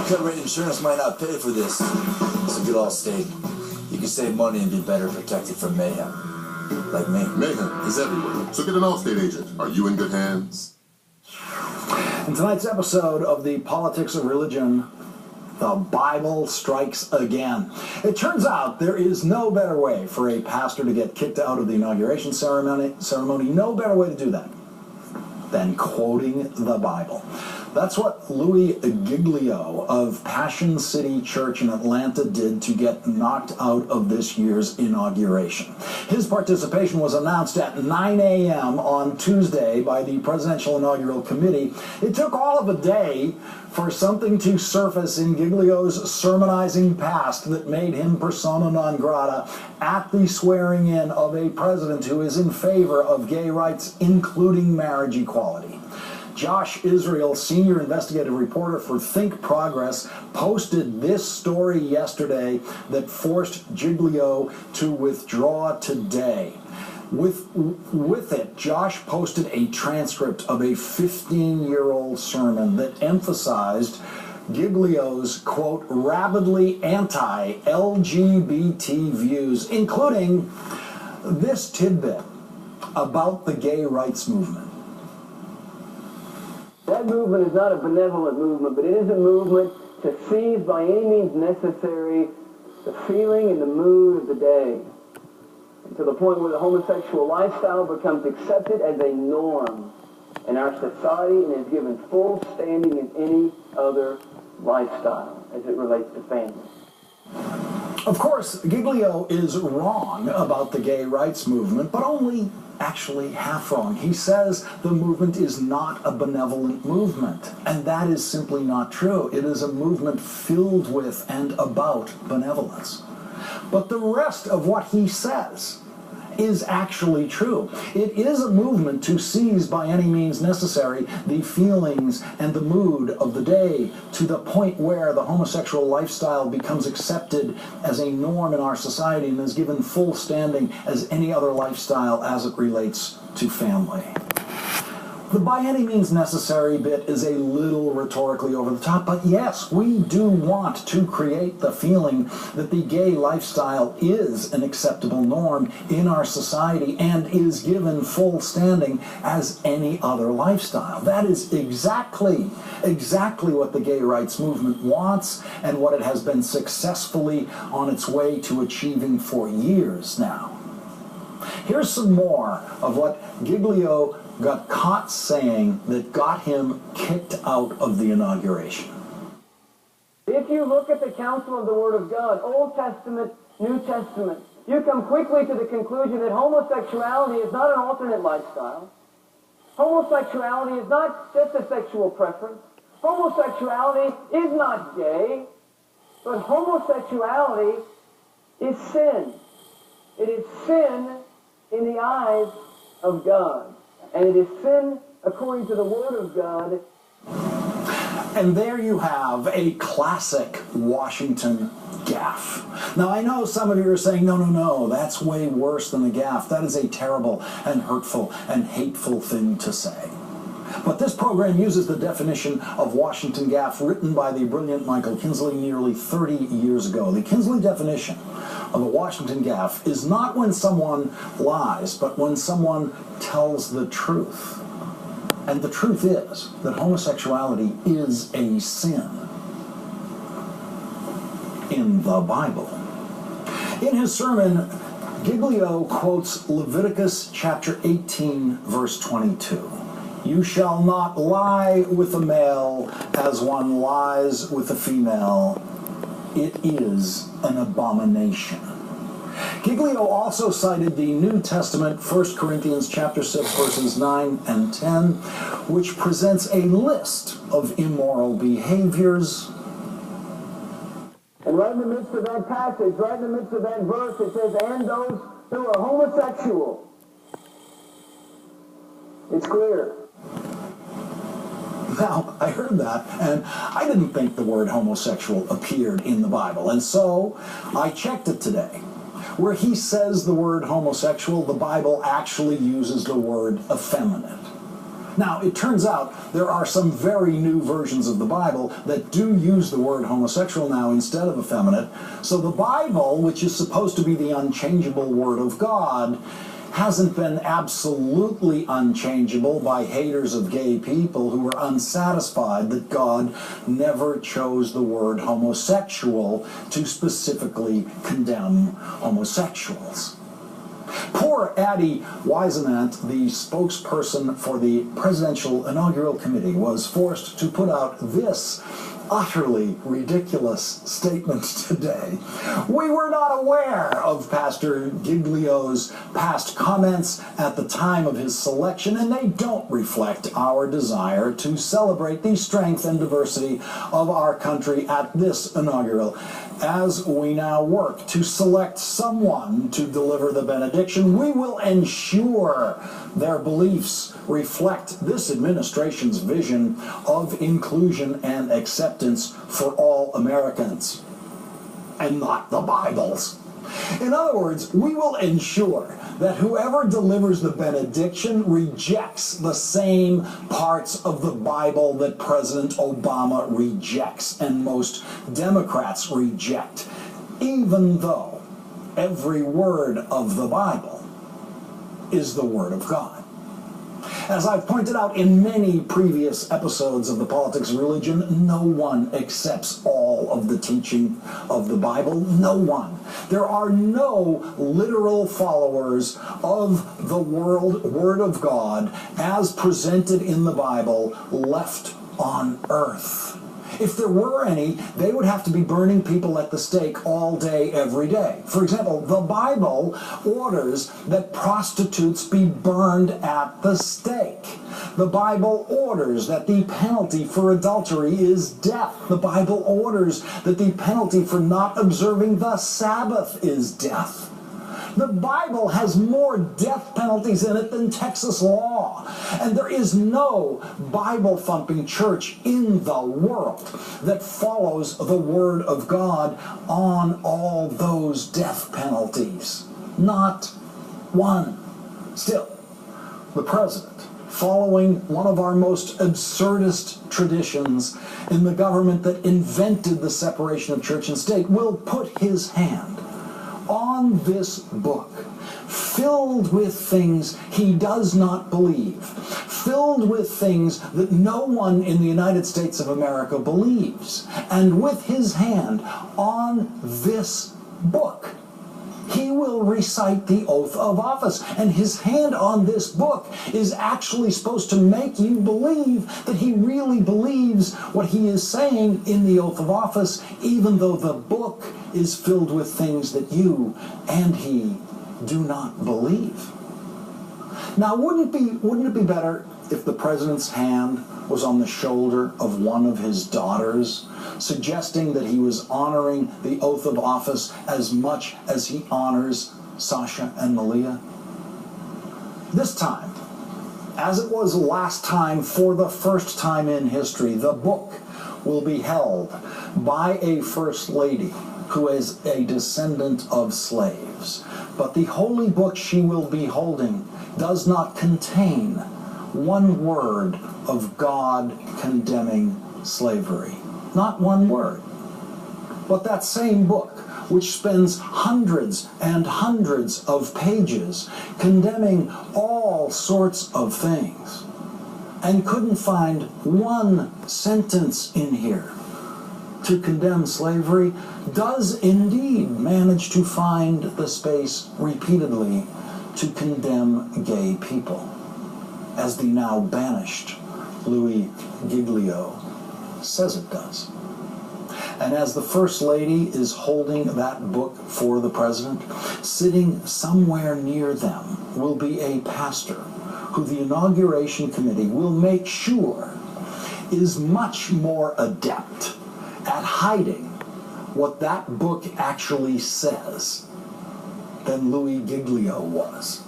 Covered insurance might not pay for this. So get all state. You can save money and be better protected from mayhem. Like me. Mayhem is everywhere. So get an Allstate agent. Are you in good hands? In tonight's episode of the Politics of Religion, the Bible strikes again. It turns out there is no better way for a pastor to get kicked out of the inauguration ceremony, no better way to do that than quoting the Bible. That's what Louis Giglio of Passion City Church in Atlanta did to get knocked out of this year's inauguration. His participation was announced at 9 a.m. on Tuesday by the Presidential Inaugural Committee. It took all of a day for something to surface in Giglio's sermonizing past that made him persona non grata at the swearing in of a president who is in favor of gay rights, including marriage equality. Josh Israel, senior investigative reporter for Think Progress, posted this story yesterday that forced Giglio to withdraw today. With it, Josh posted a transcript of a 15-year-old sermon that emphasized Giglio's, quote, rabidly anti-LGBT views, including this tidbit about the gay rights movement. That movement is not a benevolent movement, but it is a movement to seize by any means necessary the feeling and the mood of the day, to the point where the homosexual lifestyle becomes accepted as a norm in our society and is given full standing in any other lifestyle as it relates to family. Of course, Giglio is wrong about the gay rights movement, but only actually half wrong. He says the movement is not a benevolent movement, and that is simply not true. It is a movement filled with and about benevolence. But the rest of what he says is actually true. It is a movement to seize by any means necessary the feelings and the mood of the day to the point where the homosexual lifestyle becomes accepted as a norm in our society and is given full standing as any other lifestyle as it relates to family. The by any means necessary bit is a little rhetorically over the top, but yes, we do want to create the feeling that the gay lifestyle is an acceptable norm in our society and is given full standing as any other lifestyle. That is exactly what the gay rights movement wants and what it has been successfully on its way to achieving for years now. Here's some more of what Giglio got caught saying that got him kicked out of the inauguration. If you look at the counsel of the Word of God, Old Testament, New Testament, you come quickly to the conclusion that homosexuality is not an alternate lifestyle. Homosexuality is not just a sexual preference. Homosexuality is not gay, but homosexuality is sin. It is sin in the eyes of God. And it is sin according to the Word of God. And there you have a classic Washington gaffe. Now, I know some of you are saying, no, that's way worse than a gaffe. That is a terrible and hurtful and hateful thing to say. But this program uses the definition of Washington gaffe written by the brilliant Michael Kinsley nearly 30 years ago. The Kinsley definition of a Washington gaffe is not when someone lies, but when someone tells the truth. And the truth is that homosexuality is a sin in the Bible. In his sermon, Giglio quotes Leviticus chapter 18, verse 22. You shall not lie with a male as one lies with a female. It is an abomination. Giglio also cited the New Testament, 1 Corinthians chapter 6, verses 9 and 10, which presents a list of immoral behaviors. And right in the midst of that passage, right in the midst of that verse, it says, and those who are homosexual. It's clear. Now, I heard that, and I didn't think the word homosexual appeared in the Bible, and so I checked it today. Where he says the word homosexual, the Bible actually uses the word effeminate. Now, it turns out there are some very new versions of the Bible that do use the word homosexual now instead of effeminate. So the Bible, which is supposed to be the unchangeable Word of God, hasn't been absolutely unchangeable by haters of gay people who were unsatisfied that God never chose the word homosexual to specifically condemn homosexuals. Poor Addie Wisenant, the spokesperson for the Presidential Inaugural Committee, was forced to put out this utterly ridiculous statement today. We were not aware of Pastor Giglio's past comments at the time of his selection, and they don't reflect our desire to celebrate the strength and diversity of our country at this inaugural. As we now work to select someone to deliver the benediction, we will ensure their beliefs reflect this administration's vision of inclusion and acceptance for all Americans, and not the Bible's. In other words, we will ensure that whoever delivers the benediction rejects the same parts of the Bible that President Obama rejects and most Democrats reject, even though every word of the Bible is the Word of God. As I've pointed out in many previous episodes of The Politics of Religion, no one accepts all of the teaching of the Bible. No one. There are no literal followers of the Word of God as presented in the Bible left on earth. If there were any, they would have to be burning people at the stake all day, every day. For example, the Bible orders that prostitutes be burned at the stake. The Bible orders that the penalty for adultery is death. The Bible orders that the penalty for not observing the Sabbath is death. The Bible has more death penalties in it than Texas law. And there is no Bible-thumping church in the world that follows the Word of God on all those death penalties. Not one. Still, the president, following one of our most absurdist traditions in the government that invented the separation of church and state, will put his hand on this book, filled with things he does not believe, filled with things that no one in the United States of America believes, and with his hand on this book, he will recite the oath of office. And his hand on this book is actually supposed to make you believe that he really believes what he is saying in the oath of office, even though the book is filled with things that you and he do not believe. Now, wouldn't it be better if the president's hand was on the shoulder of one of his daughters, suggesting that he was honoring the oath of office as much as he honors Sasha and Malia? This time, as it was last time, for the first time in history, the book will be held by a first lady who is a descendant of slaves. But the holy book she will be holding does not contain one word of God condemning slavery. Not one word. But that same book, which spends hundreds and hundreds of pages condemning all sorts of things, and couldn't find one sentence in here to condemn slavery, does indeed manage to find the space repeatedly to condemn gay people, as the now banished Louis Giglio says it does. And as the First Lady is holding that book for the president, sitting somewhere near them will be a pastor who the Inauguration Committee will make sure is much more adept at hiding what that book actually says than Louis Giglio was.